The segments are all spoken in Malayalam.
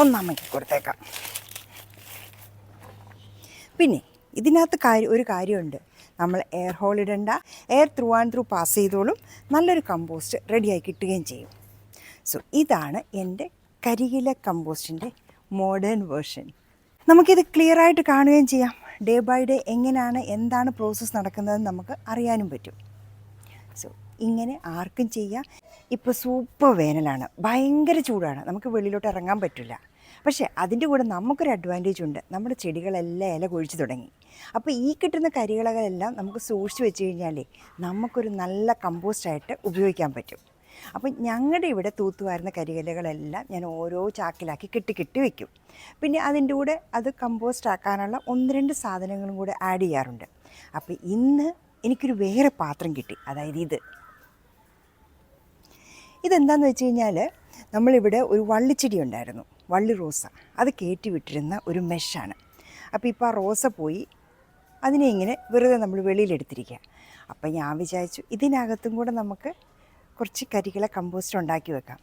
ഒന്നമ്മയ്ക്ക് കൊടുത്തേക്കാം. പിന്നെ ഇതിനകത്ത് ഒരു കാര്യമുണ്ട്, നമ്മൾ എയർ ഹോൾ ഇടണ്ട, air through and through pass ചെയ്തോളും, നല്ലൊരു കമ്പോസ്റ്റ് റെഡിയായി കിട്ടുകയും ചെയ്യും. സോ ഇതാണ് എൻ്റെ കരിയില കമ്പോസ്റ്റിൻ്റെ മോഡേൺ വേർഷൻ. നമുക്കിത് ക്ലിയറായിട്ട് കാണുകയും ചെയ്യാം. ഡേ ബൈ ഡേ എങ്ങനെയാണ് എന്താണ് പ്രോസസ്സ് നടക്കുന്നതെന്ന് നമുക്ക് അറിയാനും പറ്റും. സോ ഇങ്ങനെ ആർക്കും ചെയ്യാം. ഇപ്പോൾ സൂപ്പർ വേനലാണ്, ഭയങ്കര ചൂടാണ്, നമുക്ക് വെളിയിലോട്ട് ഇറങ്ങാൻ പറ്റില്ല. പക്ഷേ അതിൻ്റെ കൂടെ നമുക്കൊരു അഡ്വാൻറ്റേജ് ഉണ്ട്, നമ്മുടെ ചെടികളെല്ലാം ഇല കൊഴിച്ച് തുടങ്ങി. അപ്പോൾ ഈ കിട്ടുന്ന കരികളെല്ലാം നമുക്ക് സൂക്ഷിച്ച് വെച്ച് കഴിഞ്ഞാലേ നമുക്കൊരു നല്ല കമ്പോസ്റ്റായിട്ട് ഉപയോഗിക്കാൻ പറ്റും. അപ്പം ഞങ്ങളുടെ ഇവിടെ തൂത്തുവാരുന്ന കരിയിലകളെല്ലാം ഞാൻ ഓരോ ചാക്കിലാക്കി കെട്ടി വയ്ക്കും. പിന്നെ അതിൻ്റെ കൂടെ അത് കമ്പോസ്റ്റ് ആക്കാനുള്ള 1-2 സാധനങ്ങളും കൂടെ ആഡ് ചെയ്യാറുണ്ട്. അപ്പോൾ ഇന്ന് എനിക്കൊരു വേറെ പാത്രം കിട്ടി, അതായത് ഇതെന്താണെന്ന് വെച്ച് കഴിഞ്ഞാൽ, നമ്മളിവിടെ ഒരു വള്ളിച്ചെടി ഉണ്ടായിരുന്നു, വള്ളി റോസ, അത് കയറ്റി വിട്ടിരുന്ന ഒരു മെഷാണ്. അപ്പോൾ ഇപ്പോൾ ആ റോസ പോയി, അതിനെ ഇങ്ങനെ വെറുതെ നമ്മൾ വെളിയിലെടുത്തിരിക്കുക. അപ്പം ഞാൻ വിചാരിച്ചു ഇതിനകത്തും കൂടെ നമുക്ക് കുറച്ച് കരിയില കമ്പോസ്റ്റ് ഉണ്ടാക്കി വെക്കാം.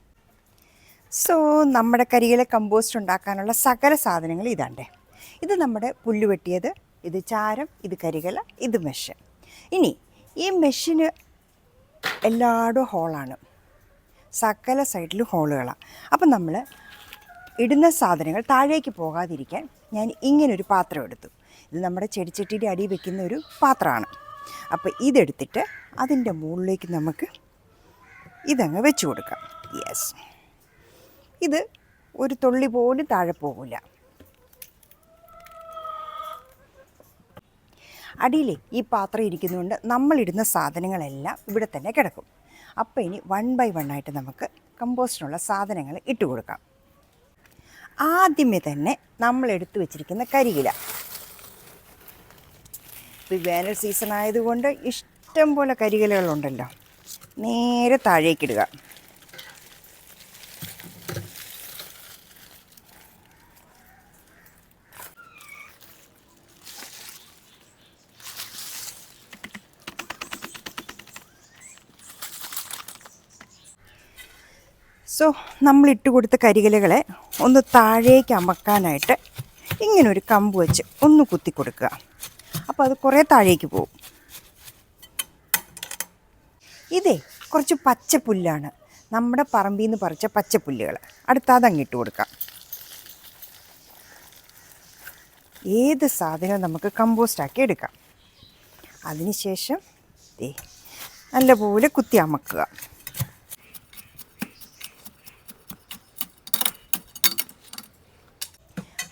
സോ നമ്മുടെ കരിയില കമ്പോസ്റ്റ് ഉണ്ടാക്കാനുള്ള സകല സാധനങ്ങൾ ഇതാണ്ടേ. ഇത് നമ്മുടെ പുല്ല് വെട്ടിയത്, ഇത് ചാരം, ഇത് കരിയില, ഇത് മെഷ്. ഇനി ഈ മെഷിന് എല്ലായിടും ഹോളാണ്, സകല സൈഡിലും ഹോളുകളാണ്. അപ്പം നമ്മൾ ഇടുന്ന സാധനങ്ങൾ താഴേക്ക് പോകാതിരിക്കാൻ ഞാൻ ഇങ്ങനൊരു പാത്രം എടുത്തു. ഇത് നമ്മുടെ ചെടിച്ചട്ടിയുടെ അടി വയ്ക്കുന്ന ഒരു പാത്രമാണ്. അപ്പോൾ ഇതെടുത്തിട്ട് അതിൻ്റെ മുകളിലേക്ക് നമുക്ക് ഇതങ്ങ് വെച്ച് കൊടുക്കാം. യെസ്, ഇത് ഒരു തുള്ളി പോലും താഴെ പോകില്ല. അടിയിലെ ഈ പാത്രം ഇരിക്കുന്നതുകൊണ്ട് നമ്മളിടുന്ന സാധനങ്ങളെല്ലാം ഇവിടെ തന്നെ കിടക്കും. അപ്പോൾ ഇനി 1 by 1 ആയിട്ട് നമുക്ക് കമ്പോസ്റ്റിനുള്ള സാധനങ്ങൾ ഇട്ട് കൊടുക്കാം. ആദ്യമേ തന്നെ നമ്മൾ എടുത്തു വെച്ചിരിക്കുന്ന കരിയില, ഇപ്പോൾ വേനൽ സീസൺ ആയതുകൊണ്ട് ഇഷ്ടം പോലെ കരിയിലകളുണ്ടല്ലോ, നേരെ താഴേക്കിടുക. സോ നമ്മളിട്ട് കൊടുത്ത കരിയിലകളെ ഒന്ന് താഴേക്ക് അമക്കാനായിട്ട് ഇങ്ങനൊരു കമ്പ് വെച്ച് ഒന്ന് കുത്തി കൊടുക്കുക. അപ്പോൾ അത് കുറേ താഴേക്ക് പോകും. ഇതേ കുറച്ച് പച്ചപ്പുല്ലാണ്, നമ്മുടെ പറമ്പിൽ നിന്ന് പറിച്ച പച്ചപ്പുല്ലുകൾ, അടുത്തതങ്ങിട്ട് കൊടുക്കാം. ഏത് സാധനവും നമുക്ക് കമ്പോസ്റ്റാക്കി എടുക്കാം. അതിനുശേഷം നല്ലപോലെ കുത്തി അമക്കുക.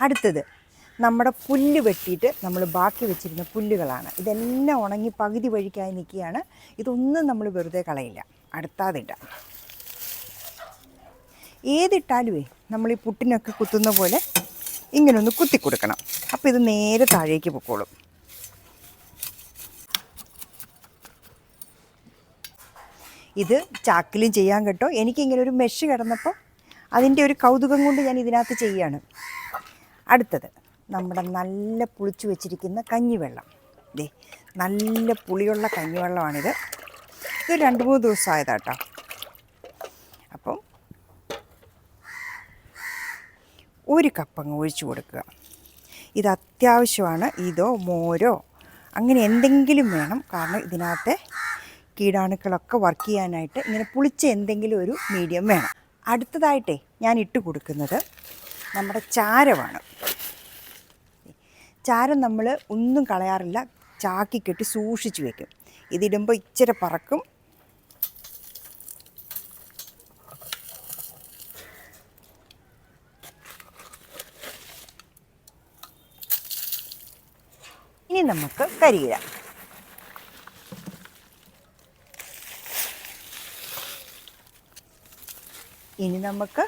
അടുത്തത് നമ്മുടെ പുല്ല് വെട്ടിയിട്ട് നമ്മൾ ബാക്കി വെച്ചിരുന്ന പുല്ലുകളാണ്. ഇതെല്ലാം ഉണങ്ങി പകുതി വഴിക്കായി നിൽക്കുകയാണ്. ഇതൊന്നും നമ്മൾ വെറുതെ കളയില്ല, അടുത്താതിടാം. ഏതിട്ടാലുമേ നമ്മൾ ഈ പുട്ടിനൊക്കെ കുത്തുന്ന പോലെ ഇങ്ങനൊന്ന് കുത്തി കൊടുക്കണം. അപ്പോൾ ഇത് നേരെ താഴേക്ക് പൊക്കോളും. ഇത് ചാക്കിലും ചെയ്യാൻ കേട്ടോ. എനിക്കിങ്ങനെ ഒരു മെഷ് കിടന്നപ്പോൾ അതിൻ്റെ ഒരു കൗതുകം കൊണ്ട് ഞാൻ ഇതിനകത്ത് ചെയ്യാണ്. അടുത്തത് നമ്മുടെ നല്ല പുളിച്ചു വെച്ചിരിക്കുന്ന കഞ്ഞിവെള്ളം. നല്ല പുളിയുള്ള കഞ്ഞിവെള്ളമാണിത്. ഇത് 2-3 ദിവസമായതാട്ടോ. അപ്പം 1 കപ്പങ്ങ് ഒഴിച്ചു കൊടുക്കുക. ഇത് അത്യാവശ്യമാണ്. ഇതോ മോരോ അങ്ങനെ എന്തെങ്കിലും വേണം, കാരണം ഇതിനകത്തെ കീടാണുക്കളൊക്കെ വർക്ക് ചെയ്യാനായിട്ട് ഇങ്ങനെ പുളിച്ച എന്തെങ്കിലും ഒരു മീഡിയം വേണം. അടുത്തതായിട്ടേ ഞാൻ ഇട്ട് കൊടുക്കുന്നത് നമ്മുടെ ചാരമാണ്. ചാരം നമ്മൾ ഒന്നും കളയാറില്ല, ചാക്കി കെട്ടി സൂക്ഷിച്ച് വയ്ക്കും. ഇതിടുമ്പോൾ ഇച്ചിരി പറക്കും. ഇനി നമുക്ക് കരിയില. ഇനി നമുക്ക്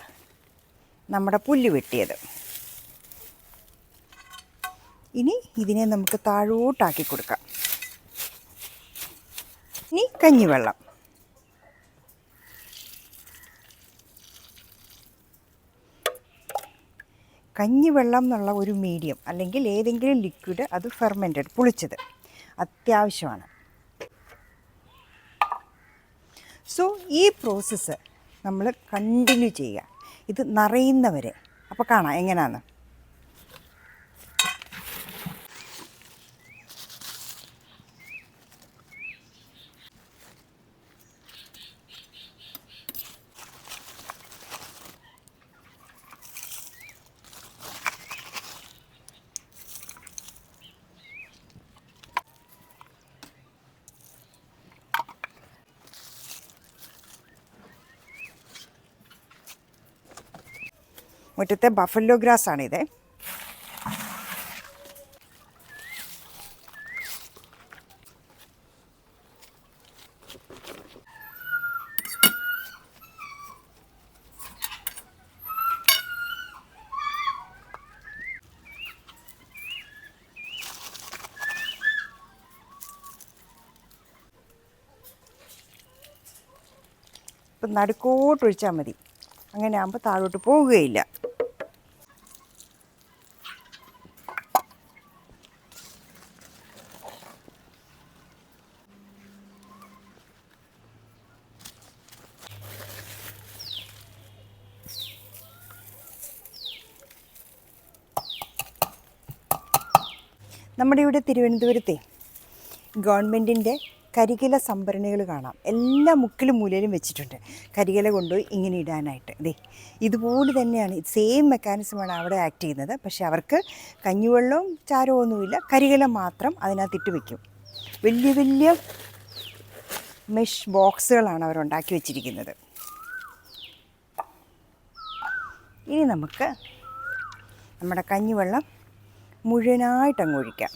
നമ്മുടെ പുല്ല് വെട്ടിയത്. ഇനി ഇതിനെ നമുക്ക് താഴോട്ടാക്കി കൊടുക്കാം. ഇനി കഞ്ഞിവെള്ളം. കഞ്ഞിവെള്ളം എന്നുള്ള ഒരു മീഡിയം അല്ലെങ്കിൽ ഏതെങ്കിലും ലിക്വിഡ്, അത് ഫെർമെൻറ്റഡ് പുളിച്ചത് അത്യാവശ്യമാണ്. സോ ഈ പ്രോസസ്സ് നമ്മൾ കണ്ടിന്യൂ ചെയ്യുക. ഇത് നിറയുന്നവരെ അപ്പോൾ കാണാം എങ്ങനെയാണെന്ന്. മുറ്റത്തെ ബഫല്ലോ ഗ്രാസ് ആണിത്. ഇപ്പം നടുക്കോട്ട് ഒഴിച്ചാൽ മതി. അങ്ങനെ ആകുമ്പോൾ താഴോട്ട് പോവുകയില്ല. നമ്മുടെ ഇവിടെ തിരുവനന്തപുരത്തെ ഗവൺമെൻറ്റിൻ്റെ കരികില സംഭരണികൾ കാണാം. എല്ലാ മുക്കിലും മൂലയിലും വെച്ചിട്ടുണ്ട്. കരികില കൊണ്ടുപോയി ഇങ്ങനെ ഇടാനായിട്ട്. ഇതുപോലെ തന്നെയാണ്, സെയിം മെക്കാനിസമാണ് അവിടെ ആക്ട് ചെയ്യുന്നത്. പക്ഷേ അവർക്ക് കഞ്ഞിവെള്ളവും ചാരവും ഒന്നുമില്ല, കരികില മാത്രം അതിനകത്തിട്ട് വയ്ക്കും. വലിയ വലിയ മെഷ് ബോക്സുകളാണ് അവരുണ്ടാക്കി വെച്ചിരിക്കുന്നത്. ഇനി നമുക്ക് നമ്മുടെ കഞ്ഞിവെള്ളം മുഴുവനായിട്ടങ്ങ് ഒഴിക്കാം.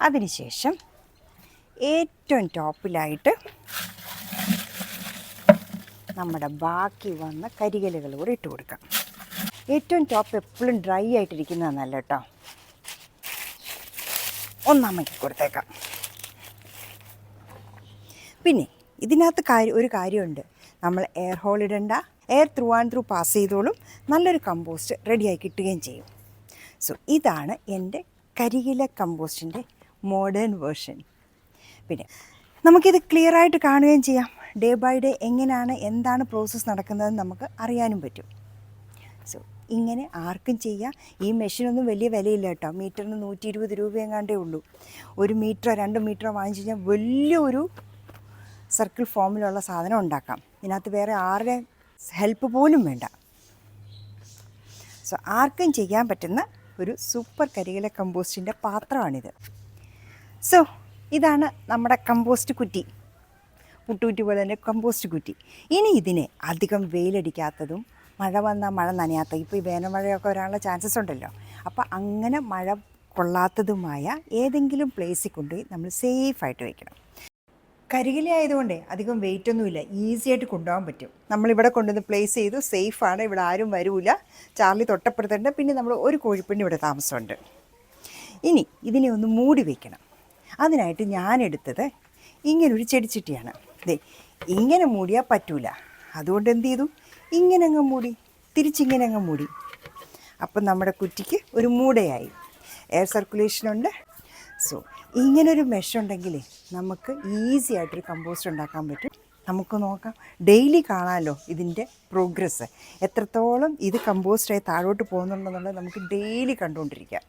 അതിനുശേഷം ഏറ്റവും ടോപ്പിലായിട്ട് നമ്മുടെ ബാക്കി വന്ന കരികലുകൾ കൂടെ ഇട്ട് കൊടുക്കാം. ഏറ്റവും ടോപ്പ് എപ്പോഴും ഡ്രൈ ആയിട്ടിരിക്കുന്നതാണ് നല്ല കേട്ടോ. ഒന്നമ്മയ്ക്ക് കൊടുത്തേക്കാം. പിന്നെ ഇതിനകത്ത് ഒരു കാര്യമുണ്ട്. നമ്മൾ എയർ ഹോൾ ഇടണ്ട, air through and through pass ചെയ്തോളും. നല്ലൊരു കമ്പോസ്റ്റ് റെഡിയായി കിട്ടുകയും ചെയ്യും. സോ ഇതാണ് എൻ്റെ കരികില കമ്പോസ്റ്റിൻ്റെ മോഡേൺ വേർഷൻ. പിന്നെ നമുക്കിത് ക്ലിയറായിട്ട് കാണുകയും ചെയ്യാം. ഡേ ബൈ ഡേ എങ്ങനെയാണ്, എന്താണ് പ്രോസസ്സ് നടക്കുന്നതെന്ന് നമുക്ക് അറിയാനും പറ്റും. സോ ഇങ്ങനെ ആർക്കും ചെയ്യാം. ഈ മെഷീനൊന്നും വലിയ വിലയില്ല കേട്ടോ. മീറ്ററിന് 120 രൂപയെങ്ങാണ്ടേ ഉള്ളൂ. 1 മീറ്ററോ 2 മീറ്ററോ വാങ്ങിച്ചു കഴിഞ്ഞാൽ വലിയൊരു സർക്കിൾ ഫോമിലുള്ള സാധനം ഉണ്ടാക്കാം. ഇതിനകത്ത് വേറെ ആരുടെ ഹെൽപ്പ് പോലും വേണ്ട. സോ ആർക്കും ചെയ്യാൻ പറ്റുന്ന ഒരു സൂപ്പർ കരികില കമ്പോസ്റ്റിൻ്റെ പാത്രമാണിത്. സോ ഇതാണ് നമ്മുടെ കമ്പോസ്റ്റ് കുറ്റി. പുട്ടുകുറ്റി പോലെ തന്നെ കമ്പോസ്റ്റ് കുറ്റി. ഇനി ഇതിനെ അധികം വെയിലടിക്കാത്തതും മഴ വന്നാൽ മഴ നനയാത്ത, ഇപ്പോൾ ഈ വേനൽ മഴയൊക്കെ വരാനുള്ള ചാൻസസ് ഉണ്ടല്ലോ, അപ്പോൾ അങ്ങനെ മഴ കൊള്ളാത്തതുമായ ഏതെങ്കിലും പ്ലേസിൽ കൊണ്ടുപോയി നമ്മൾ സേഫായിട്ട് വയ്ക്കണം. കരികില ആയതുകൊണ്ട് അധികം വെയിറ്റ് ഒന്നുമില്ല, ഈസി ആയിട്ട് കൊണ്ടുപോകാൻ പറ്റും. നമ്മളിവിടെ കൊണ്ടുവന്ന് പ്ലേസ് ചെയ്തു, സേഫാണ്, ഇവിടെ ആരും വരില്ല. ചാർലി തൊട്ടപ്പുറത്തുണ്ട്. പിന്നെ നമ്മൾ ഒരു കോഴിപ്പെണ്ണി ഇവിടെ താമസമുണ്ട്. ഇനി ഇതിനെ ഒന്ന് മൂടി വയ്ക്കണം. അതിനായിട്ട് ഞാനെടുത്തത് ഇങ്ങനൊരു ചെടിച്ചട്ടിയാണ്. ഇങ്ങനെ മൂടിയാൽ പറ്റൂല. അതുകൊണ്ട് എന്ത് ചെയ്തു, ഇങ്ങനെ അങ്ങ് മൂടി, തിരിച്ചിങ്ങനെ അങ്ങ് മൂടി. അപ്പം നമ്മുടെ കുറ്റിക്ക് ഒരു മൂടയായി, എയർ സർക്കുലേഷനുണ്ട്. സോ ഇങ്ങനൊരു മെഷ് ഉണ്ടെങ്കിൽ നമുക്ക് ഈസി ആയിട്ടൊരു കമ്പോസ്റ്റ് ഉണ്ടാക്കാൻ പറ്റും. നമുക്ക് നോക്കാം, ഡെയിലി കാണാമല്ലോ ഇതിൻ്റെ പ്രോഗ്രസ്, എത്രത്തോളം ഇത് കമ്പോസ്റ്റായി താഴോട്ട് പോകുന്നുണ്ടെന്നുള്ളത് നമുക്ക് ഡെയിലി കണ്ടുകൊണ്ടിരിക്കാം.